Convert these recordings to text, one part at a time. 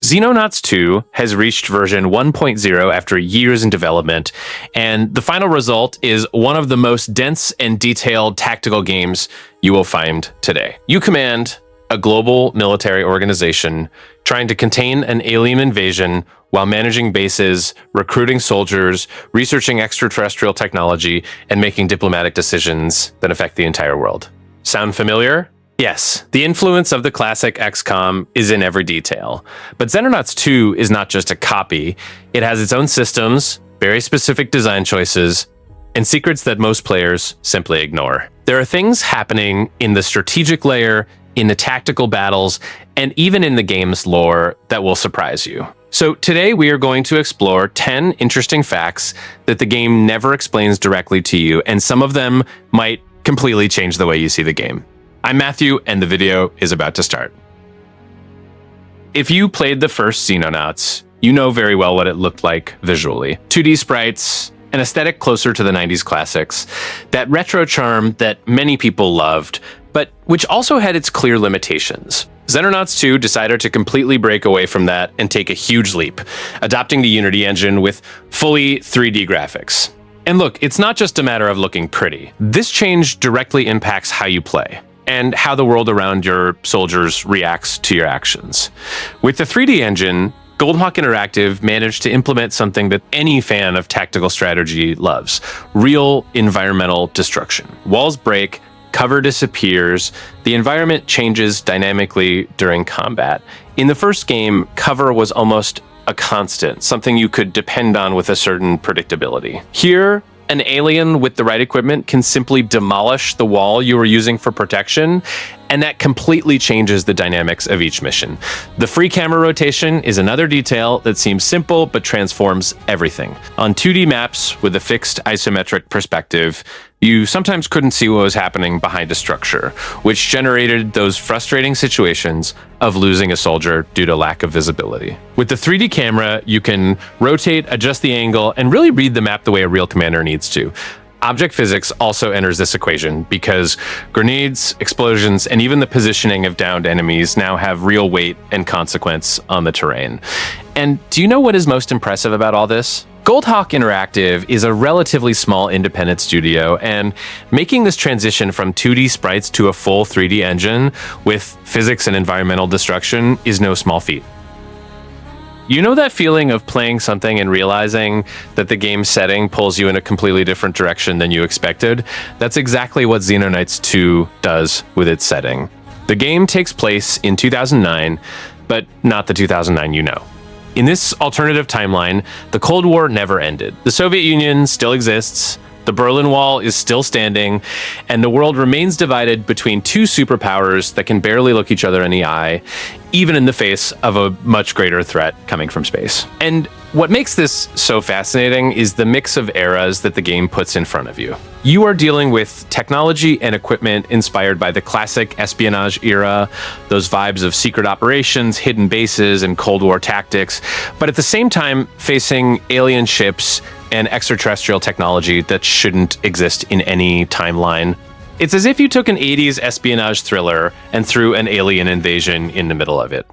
Xenonauts 2 has reached version 1.0 after years in development, and the final result is one of the most dense and detailed tactical games you will find today. You command a global military organization trying to contain an alien invasion while managing bases, recruiting soldiers, researching extraterrestrial technology, and making diplomatic decisions that affect the entire world. Sound familiar? Yes, the influence of the classic XCOM is in every detail. But Xenonauts 2 is not just a copy. It has its own systems, very specific design choices, and secrets that most players simply ignore. There are things happening in the strategic layer, in the tactical battles, and even in the game's lore that will surprise you. So today we are going to explore 10 interesting facts that the game never explains directly to you, and some of them might completely change the way you see the game. I'm Matthew, and the video is about to start. If you played the first Xenonauts, you know very well what it looked like visually. 2D sprites, an aesthetic closer to the 90s classics, that retro charm that many people loved, but which also had its clear limitations. Xenonauts 2 decided to completely break away from that and take a huge leap, adopting the Unity engine with fully 3D graphics. And look, it's not just a matter of looking pretty. This change directly impacts how you play and how the world around your soldiers reacts to your actions. With the 3D engine, Goldhawk Interactive managed to implement something that any fan of tactical strategy loves: real environmental destruction. Walls break, cover disappears, the environment changes dynamically during combat. In the first game, cover was almost a constant, something you could depend on with a certain predictability. Here, an alien with the right equipment can simply demolish the wall you were using for protection, and that completely changes the dynamics of each mission. The free camera rotation is another detail that seems simple but transforms everything. On 2D maps with a fixed isometric perspective, you sometimes couldn't see what was happening behind a structure, which generated those frustrating situations of losing a soldier due to lack of visibility. With the 3D camera, you can rotate, adjust the angle, and really read the map the way a real commander needs to. Object physics also enters this equation because grenades, explosions, and even the positioning of downed enemies now have real weight and consequence on the terrain. And do you know what is most impressive about all this? Goldhawk Interactive is a relatively small independent studio, and making this transition from 2D sprites to a full 3D engine with physics and environmental destruction is no small feat. You know that feeling of playing something and realizing that the game's setting pulls you in a completely different direction than you expected? That's exactly what Xenonauts 2 does with its setting. The game takes place in 2009, but not the 2009 you know. In this alternative timeline, the Cold War never ended. The Soviet Union still exists, the Berlin Wall is still standing, and the world remains divided between two superpowers that can barely look each other in the eye, even in the face of a much greater threat coming from space. And what makes this so fascinating is the mix of eras that the game puts in front of you. You are dealing with technology and equipment inspired by the classic espionage era, those vibes of secret operations, hidden bases, and Cold War tactics, but at the same time facing alien ships and extraterrestrial technology that shouldn't exist in any timeline. It's as if you took an 80s espionage thriller and threw an alien invasion in the middle of it.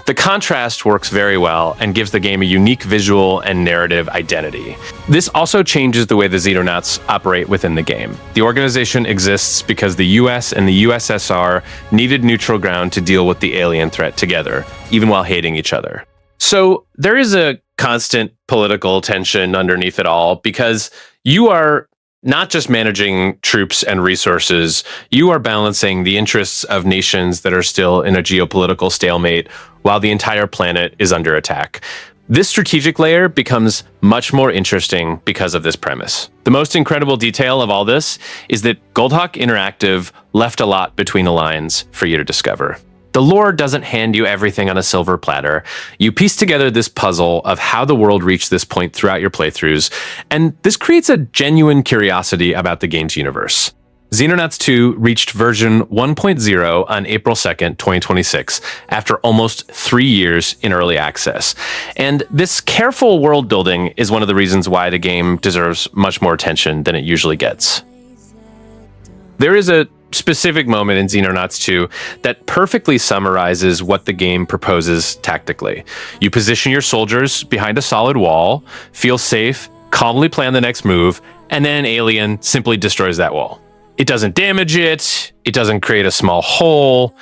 The contrast works very well and gives the game a unique visual and narrative identity. This also changes the way the Xenonauts operate within the game. The organization exists because the US and the USSR needed neutral ground to deal with the alien threat together, even while hating each other. So there is a constant political tension underneath it all, because you are not just managing troops and resources, you are balancing the interests of nations that are still in a geopolitical stalemate while the entire planet is under attack. This strategic layer becomes much more interesting because of this premise. The most incredible detail of all this is that Goldhawk Interactive left a lot between the lines for you to discover. The lore doesn't hand you everything on a silver platter. You piece together this puzzle of how the world reached this point throughout your playthroughs, and this creates a genuine curiosity about the game's universe. Xenonauts 2 reached version 1.0 on April 2nd, 2026, after almost 3 years in early access. And this careful world building is one of the reasons why the game deserves much more attention than it usually gets. There is a specific moment in Xenonauts 2 that perfectly summarizes what the game proposes tactically. You position your soldiers behind a solid wall, feel safe, calmly plan the next move, and then an alien simply destroys that wall. It doesn't damage it, it doesn't create a small hole,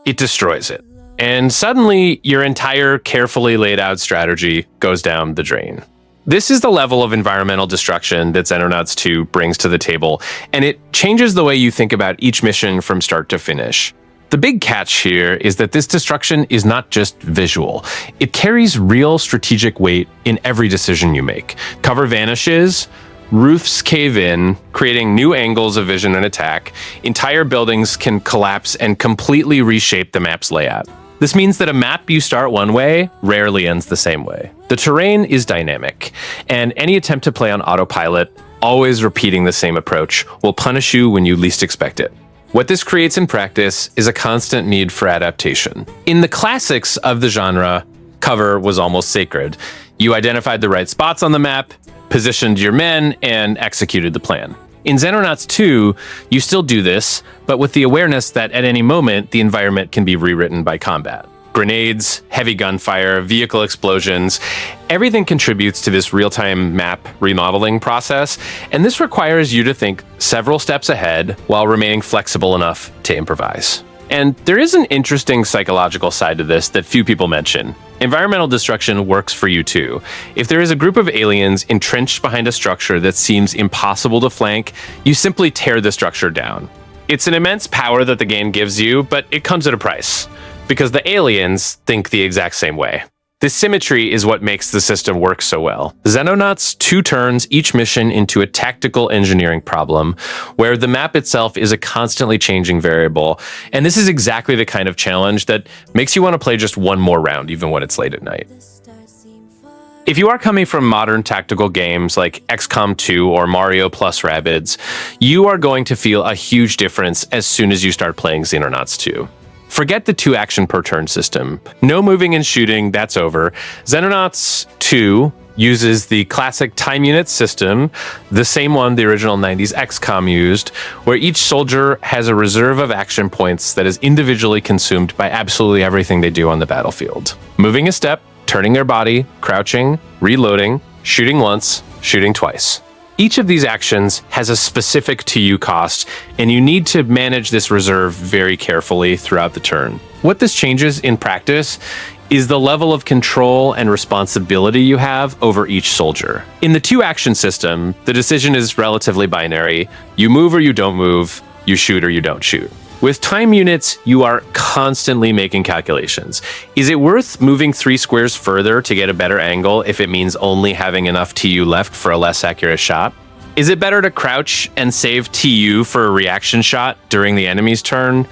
it destroys it. And suddenly, your entire carefully laid out strategy goes down the drain. This is the level of environmental destruction that Xenonauts 2 brings to the table, and it changes the way you think about each mission from start to finish. The big catch here is that this destruction is not just visual. It carries real strategic weight in every decision you make. Cover vanishes, roofs cave in, creating new angles of vision and attack. Entire buildings can collapse and completely reshape the map's layout. This means that a map you start one way rarely ends the same way. The terrain is dynamic, and any attempt to play on autopilot, always repeating the same approach, will punish you when you least expect it. What this creates in practice is a constant need for adaptation. In the classics of the genre, cover was almost sacred. You identified the right spots on the map, positioned your men, and executed the plan. In Xenonauts 2, you still do this, but with the awareness that at any moment, the environment can be rewritten by combat. Grenades, heavy gunfire, vehicle explosions, everything contributes to this real-time map remodeling process, and this requires you to think several steps ahead while remaining flexible enough to improvise. And there is an interesting psychological side to this that few people mention. Environmental destruction works for you too. If there is a group of aliens entrenched behind a structure that seems impossible to flank, you simply tear the structure down. It's an immense power that the game gives you, but it comes at a price, because the aliens think the exact same way. This symmetry is what makes the system work so well. Xenonauts 2 turns each mission into a tactical engineering problem, where the map itself is a constantly changing variable, and this is exactly the kind of challenge that makes you want to play just one more round, even when it's late at night. If you are coming from modern tactical games like XCOM 2 or Mario plus Rabbids, you are going to feel a huge difference as soon as you start playing Xenonauts 2. Forget the 2 action per turn system. No moving and shooting, that's over. Xenonauts 2 uses the classic time unit system, the same one the original 90s XCOM used, where each soldier has a reserve of action points that is individually consumed by absolutely everything they do on the battlefield. Moving a step, turning their body, crouching, reloading, shooting once, shooting twice. Each of these actions has a specific TU cost, and you need to manage this reserve very carefully throughout the turn. What this changes in practice is the level of control and responsibility you have over each soldier. In the 2 action system, the decision is relatively binary. You move or you don't move, you shoot or you don't shoot. With time units, you are constantly making calculations. Is it worth moving 3 squares further to get a better angle if it means only having enough TU left for a less accurate shot? Is it better to crouch and save TU for a reaction shot during the enemy's turn?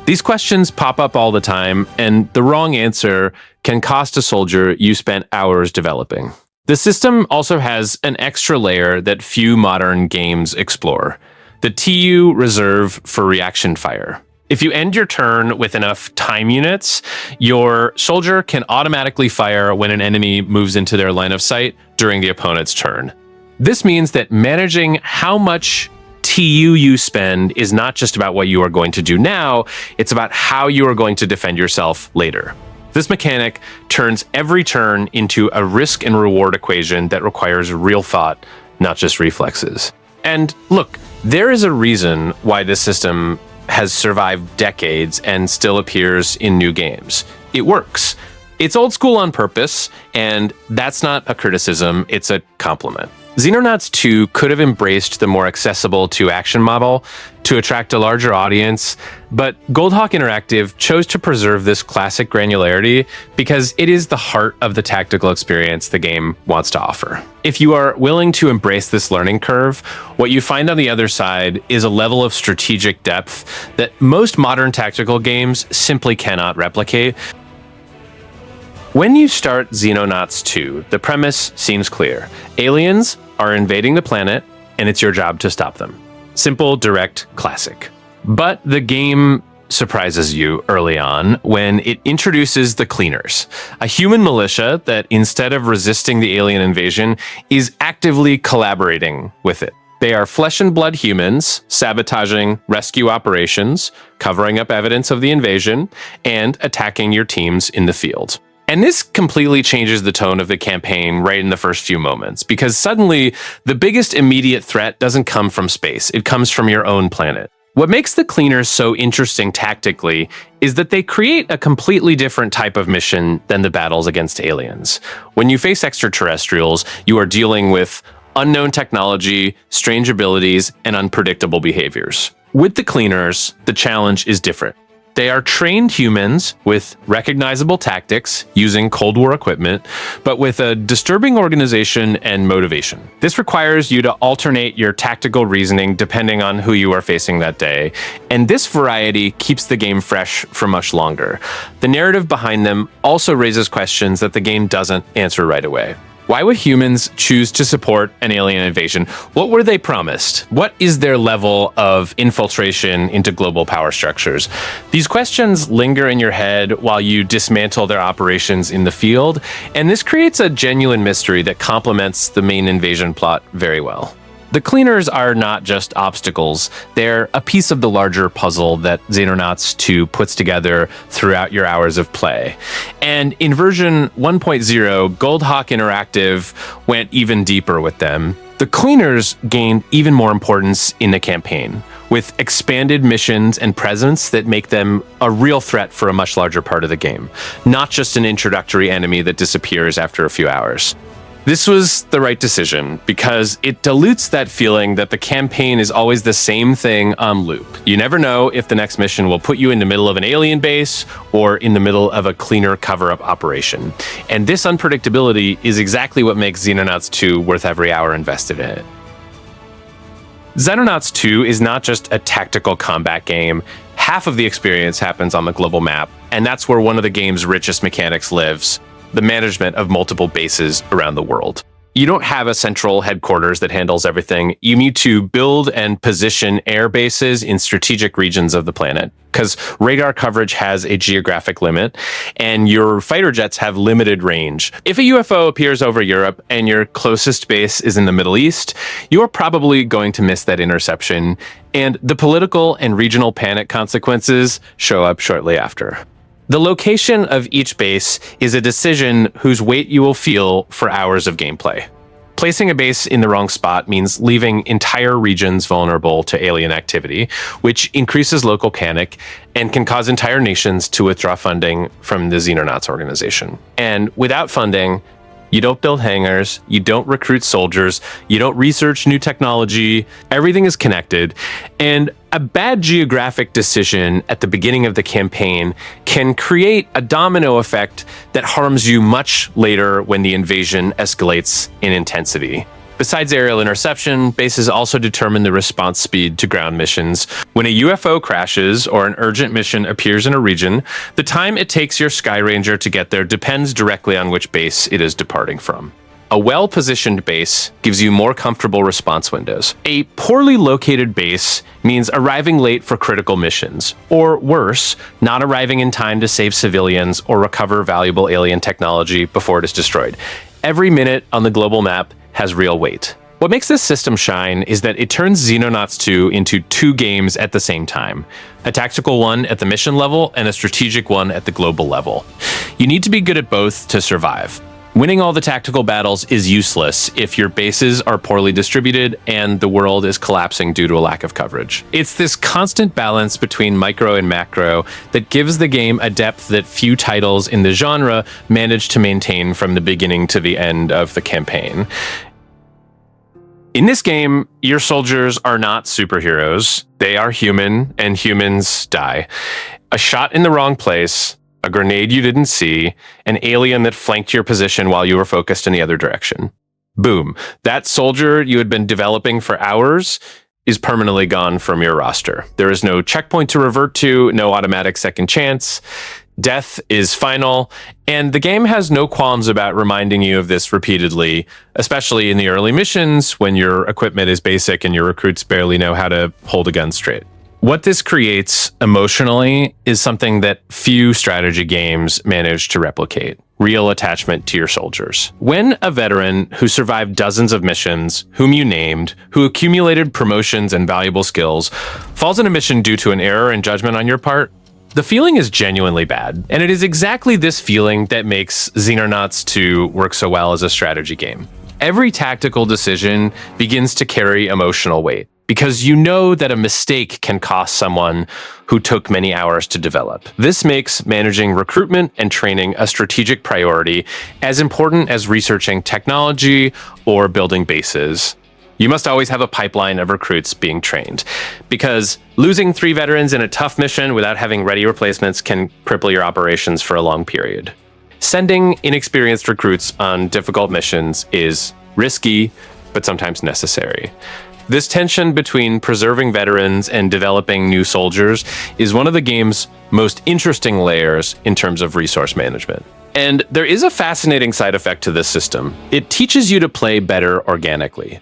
These questions pop up all the time, and the wrong answer can cost a soldier you spent hours developing. The system also has an extra layer that few modern games explore: the TU reserve for reaction fire. If you end your turn with enough time units, your soldier can automatically fire when an enemy moves into their line of sight during the opponent's turn. This means that managing how much TU you spend is not just about what you are going to do now, it's about how you are going to defend yourself later. This mechanic turns every turn into a risk and reward equation that requires real thought, not just reflexes. And look, there is a reason why this system has survived decades and still appears in new games. It works. It's old school on purpose, and that's not a criticism, it's a compliment. Xenonauts 2 could have embraced the more accessible 2-action model to attract a larger audience, but Goldhawk Interactive chose to preserve this classic granularity because it is the heart of the tactical experience the game wants to offer. If you are willing to embrace this learning curve, what you find on the other side is a level of strategic depth that most modern tactical games simply cannot replicate. When you start Xenonauts 2, the premise seems clear. Aliens are invading the planet, and it's your job to stop them. Simple, direct, classic. But the game surprises you early on when it introduces the Cleaners, a human militia that, instead of resisting the alien invasion, is actively collaborating with it. They are flesh and blood humans, sabotaging rescue operations, covering up evidence of the invasion, and attacking your teams in the field. And this completely changes the tone of the campaign right in the first few moments, because suddenly the biggest immediate threat doesn't come from space, it comes from your own planet. What makes the Cleaners so interesting tactically is that they create a completely different type of mission than the battles against aliens. When you face extraterrestrials, you are dealing with unknown technology, strange abilities, and unpredictable behaviors. With the Cleaners, the challenge is different. They are trained humans with recognizable tactics using Cold War equipment, but with a disturbing organization and motivation. This requires you to alternate your tactical reasoning depending on who you are facing that day, and this variety keeps the game fresh for much longer. The narrative behind them also raises questions that the game doesn't answer right away. Why would humans choose to support an alien invasion? What were they promised? What is their level of infiltration into global power structures? These questions linger in your head while you dismantle their operations in the field, and this creates a genuine mystery that complements the main invasion plot very well. The Cleaners are not just obstacles, they're a piece of the larger puzzle that Xenonauts 2 puts together throughout your hours of play. And in version 1.0, Goldhawk Interactive went even deeper with them. The Cleaners gained even more importance in the campaign, with expanded missions and presence that make them a real threat for a much larger part of the game, not just an introductory enemy that disappears after a few hours. This was the right decision because it dilutes that feeling that the campaign is always the same thing on loop. You never know if the next mission will put you in the middle of an alien base or in the middle of a Cleaner cover-up operation. And this unpredictability is exactly what makes Xenonauts 2 worth every hour invested in it. Xenonauts 2 is not just a tactical combat game. Half of the experience happens on the global map, and that's where one of the game's richest mechanics lives: the management of multiple bases around the world. You don't have a central headquarters that handles everything. You need to build and position air bases in strategic regions of the planet, because radar coverage has a geographic limit, and your fighter jets have limited range. If a UFO appears over Europe and your closest base is in the Middle East, you're probably going to miss that interception, and the political and regional panic consequences show up shortly after. The location of each base is a decision whose weight you will feel for hours of gameplay. Placing a base in the wrong spot means leaving entire regions vulnerable to alien activity, which increases local panic and can cause entire nations to withdraw funding from the Xenonauts organization. And without funding, you don't build hangars, you don't recruit soldiers, you don't research new technology, everything is connected. And a bad geographic decision at the beginning of the campaign can create a domino effect that harms you much later when the invasion escalates in intensity. Besides aerial interception, bases also determine the response speed to ground missions. When a UFO crashes or an urgent mission appears in a region, the time it takes your Sky Ranger to get there depends directly on which base it is departing from. A well-positioned base gives you more comfortable response windows. A poorly located base means arriving late for critical missions, or worse, not arriving in time to save civilians or recover valuable alien technology before it is destroyed. Every minute on the global map has real weight. What makes this system shine is that it turns Xenonauts 2 into two games at the same time. A tactical one at the mission level and a strategic one at the global level. You need to be good at both to survive. Winning all the tactical battles is useless if your bases are poorly distributed and the world is collapsing due to a lack of coverage. It's this constant balance between micro and macro that gives the game a depth that few titles in the genre manage to maintain from the beginning to the end of the campaign. In this game, your soldiers are not superheroes. They are human, and humans die. A shot in the wrong place, a grenade you didn't see, an alien that flanked your position while you were focused in the other direction. Boom. That soldier you had been developing for hours is permanently gone from your roster. There is no checkpoint to revert to, no automatic second chance. Death is final, and the game has no qualms about reminding you of this repeatedly, especially in the early missions when your equipment is basic and your recruits barely know how to hold a gun straight. What this creates emotionally is something that few strategy games manage to replicate. real attachment to your soldiers. When a veteran who survived dozens of missions, whom you named, who accumulated promotions and valuable skills, falls in a mission due to an error in judgment on your part, the feeling is genuinely bad. And it is exactly this feeling that makes Xenonauts 2 work so well as a strategy game. Every tactical decision begins to carry emotional weight, because you know that a mistake can cost someone who took many hours to develop. This makes managing recruitment and training a strategic priority, as important as researching technology or building bases. You must always have a pipeline of recruits being trained, because losing 3 veterans in a tough mission without having ready replacements can cripple your operations for a long period. Sending inexperienced recruits on difficult missions is risky, but sometimes necessary. This tension between preserving veterans and developing new soldiers is one of the game's most interesting layers in terms of resource management. And there is a fascinating side effect to this system. It teaches you to play better organically.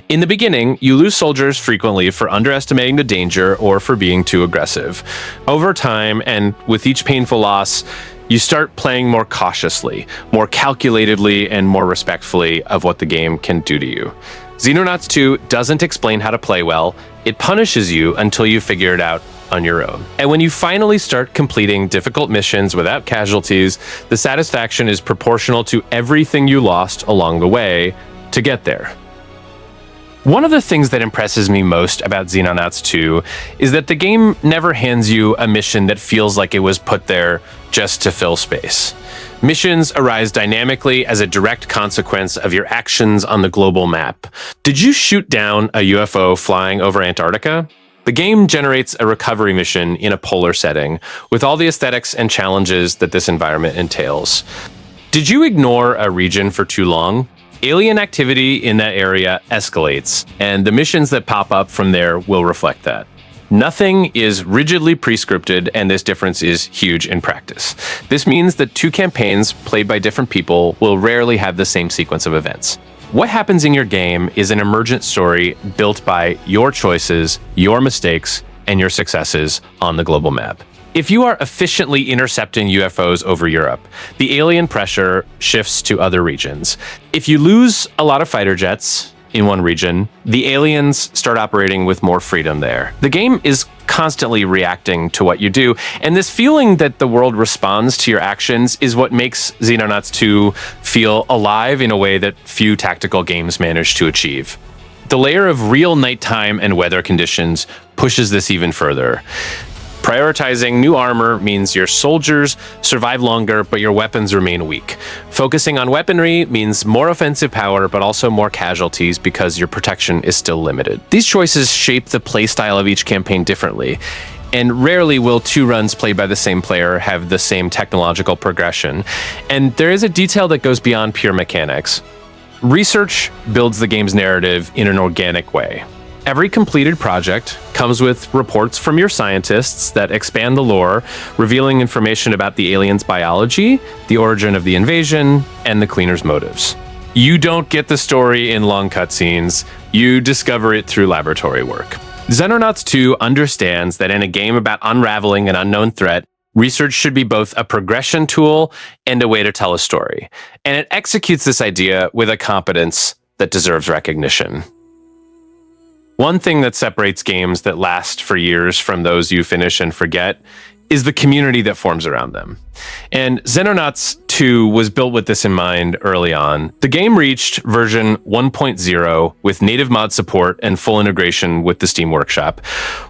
In the beginning, you lose soldiers frequently for underestimating the danger or for being too aggressive. Over time, and with each painful loss, you start playing more cautiously, more calculatedly, and more respectfully of what the game can do to you. Xenonauts 2 doesn't explain how to play well, it punishes you until you figure it out on your own. And when you finally start completing difficult missions without casualties, the satisfaction is proportional to everything you lost along the way to get there. One of the things that impresses me most about Xenonauts 2 is that the game never hands you a mission that feels like it was put there just to fill space. Missions arise dynamically as a direct consequence of your actions on the global map. Did you shoot down a UFO flying over Antarctica? The game generates a recovery mission in a polar setting, with all the aesthetics and challenges that this environment entails. Did you ignore a region for too long? Alien activity in that area escalates, and the missions that pop up from there will reflect that. Nothing is rigidly prescripted, and this difference is huge in practice. This means that 2 campaigns played by different people will rarely have the same sequence of events. What happens in your game is an emergent story built by your choices, your mistakes, and your successes on the global map. If you are efficiently intercepting UFOs over Europe, the alien pressure shifts to other regions. If you lose a lot of fighter jets in one region, the aliens start operating with more freedom there. The game is constantly reacting to what you do, and this feeling that the world responds to your actions is what makes Xenonauts 2 feel alive in a way that few tactical games manage to achieve. The layer of real nighttime and weather conditions pushes this even further. Prioritizing new armor means your soldiers survive longer, but your weapons remain weak. Focusing on weaponry means more offensive power, but also more casualties because your protection is still limited. These choices shape the playstyle of each campaign differently, and rarely will 2 runs played by the same player have the same technological progression. And there is a detail that goes beyond pure mechanics. Research builds the game's narrative in an organic way. Every completed project comes with reports from your scientists that expand the lore, revealing information about the aliens' biology, the origin of the invasion, and the cleaners' motives. You don't get the story in long cutscenes, you discover it through laboratory work. Xenonauts 2 understands that in a game about unraveling an unknown threat, research should be both a progression tool and a way to tell a story. And it executes this idea with a competence that deserves recognition. One thing that separates games that last for years from those you finish and forget is the community that forms around them. And Xenonauts 2 was built with this in mind early on. The game reached version 1.0 with native mod support and full integration with the Steam Workshop,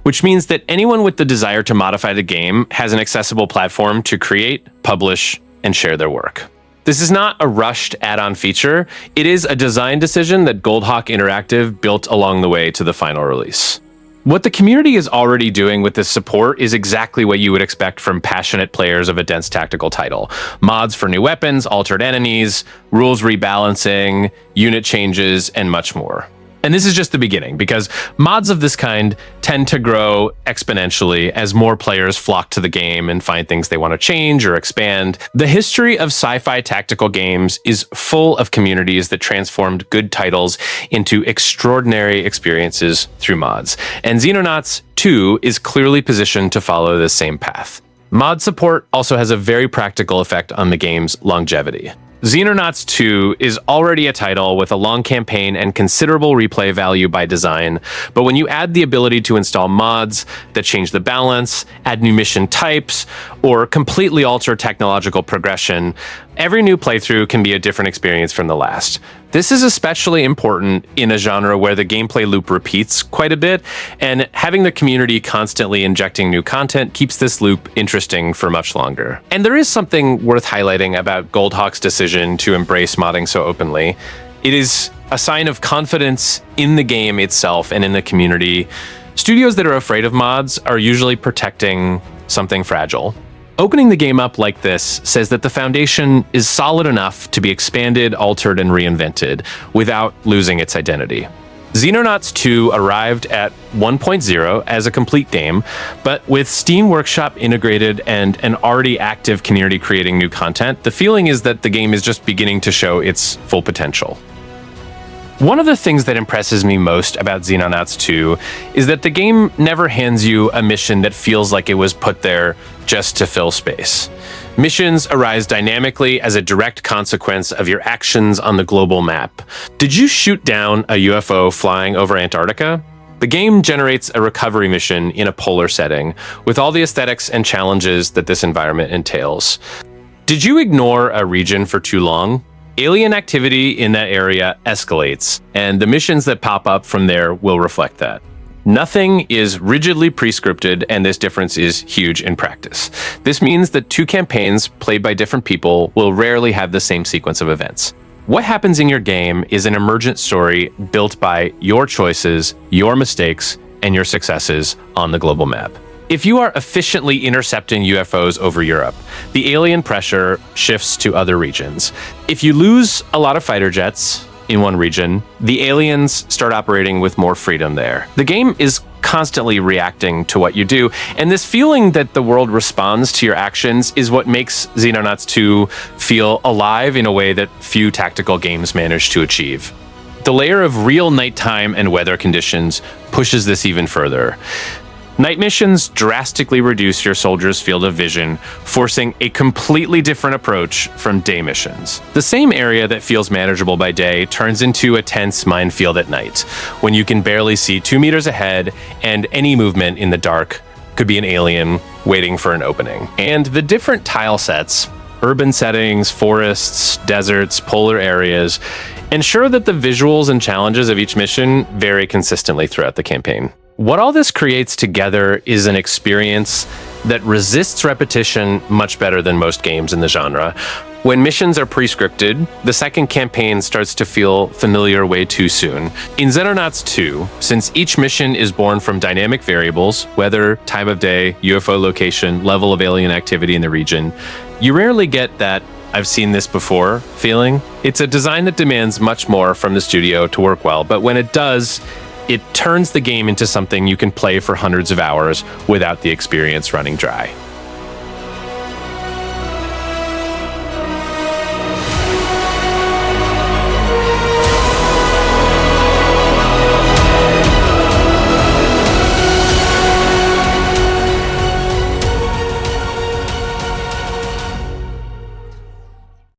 which means that anyone with the desire to modify the game has an accessible platform to create, publish, and share their work. This is not a rushed add-on feature. It is a design decision that Goldhawk Interactive built along the way to the final release. What the community is already doing with this support is exactly what you would expect from passionate players of a dense tactical title. Mods for new weapons, altered enemies, rules rebalancing, unit changes, and much more. And this is just the beginning, because mods of this kind tend to grow exponentially as more players flock to the game and find things they want to change or expand. The history of sci-fi tactical games is full of communities that transformed good titles into extraordinary experiences through mods. And Xenonauts 2 is clearly positioned to follow this same path. Mod support also has a very practical effect on the game's longevity. Xenonauts 2 is already a title with a long campaign and considerable replay value by design, but when you add the ability to install mods that change the balance, add new mission types, or completely alter technological progression, every new playthrough can be a different experience from the last. This is especially important in a genre where the gameplay loop repeats quite a bit, and having the community constantly injecting new content keeps this loop interesting for much longer. And there is something worth highlighting about Goldhawk's decision to embrace modding so openly. It is a sign of confidence in the game itself and in the community. Studios that are afraid of mods are usually protecting something fragile. Opening the game up like this says that the foundation is solid enough to be expanded, altered, and reinvented without losing its identity. Xenonauts 2 arrived at 1.0 as a complete game, but with Steam Workshop integrated and an already active community creating new content, the feeling is that the game is just beginning to show its full potential. One of the things that impresses me most about Xenonauts 2 is that the game never hands you a mission that feels like it was put there just to fill space. Missions arise dynamically as a direct consequence of your actions on the global map. Did you shoot down a UFO flying over Antarctica? The game generates a recovery mission in a polar setting, with all the aesthetics and challenges that this environment entails. Did you ignore a region for too long? Alien activity in that area escalates, and the missions that pop up from there will reflect that. Nothing is rigidly prescripted, and this difference is huge in practice. This means that two campaigns played by different people will rarely have the same sequence of events. What happens in your game is an emergent story built by your choices, your mistakes, and your successes on the global map. If you are efficiently intercepting UFOs over Europe, the alien pressure shifts to other regions. If you lose a lot of fighter jets in one region, the aliens start operating with more freedom there. The game is constantly reacting to what you do, and this feeling that the world responds to your actions is what makes Xenonauts 2 feel alive in a way that few tactical games manage to achieve. The layer of real nighttime and weather conditions pushes this even further. Night missions drastically reduce your soldiers' field of vision, forcing a completely different approach from day missions. The same area that feels manageable by day turns into a tense minefield at night, when you can barely see 2 meters ahead, and any movement in the dark could be an alien waiting for an opening. And the different tile sets, urban settings, forests, deserts, polar areas, ensure that the visuals and challenges of each mission vary consistently throughout the campaign. What all this creates together is an experience that resists repetition much better than most games in the genre. When missions are pre-scripted, the second campaign starts to feel familiar way too soon. In Xenonauts 2, since each mission is born from dynamic variables, weather, time of day, UFO location, level of alien activity in the region, you rarely get that "I've seen this before" feeling. It's a design that demands much more from the studio to work well, but when it does, it turns the game into something you can play for hundreds of hours without the experience running dry.